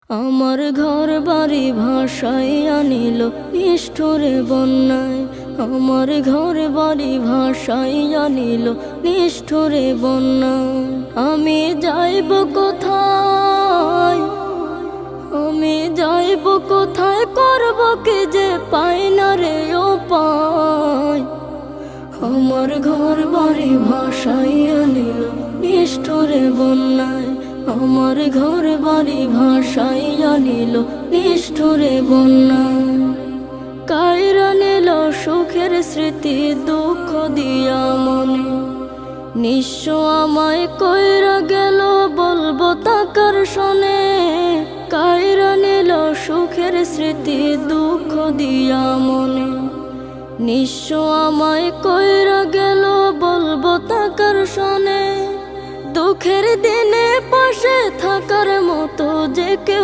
আমার ঘর বাড়ি ভাসাইয়া নিল নিষ্ঠুরে বন্যায়। আমার ঘর বাড়ি ভাসাইয়া নিল নিষ্ঠুরে বন্যায়। আমি যাইব কোথায়, আমি যাইব কোথায়, করব কি যে পাই না রে উপায়। আমার ঘর বাড়ি ভাসাইয়া নিল নিষ্ঠুরে বন্যায়। আমার ঘর বাড়ি ভাসাইয়া নিল নিষ্ঠুরে বন্যায়। কাইরা নিল সুখের স্মৃতি দুঃখ দিয়া মনে। নিঃস্ব আমায় কইরা গেল বলবো তাকার শোনে। কাইরা নিল সুখের স্মৃতি দুঃখ দিয়া মনে। নিঃস্ব আমায় কইরা গেল বলবো তাকার শোনে। দুঃখের দিনে পাশে থাকার মতো যে কেউ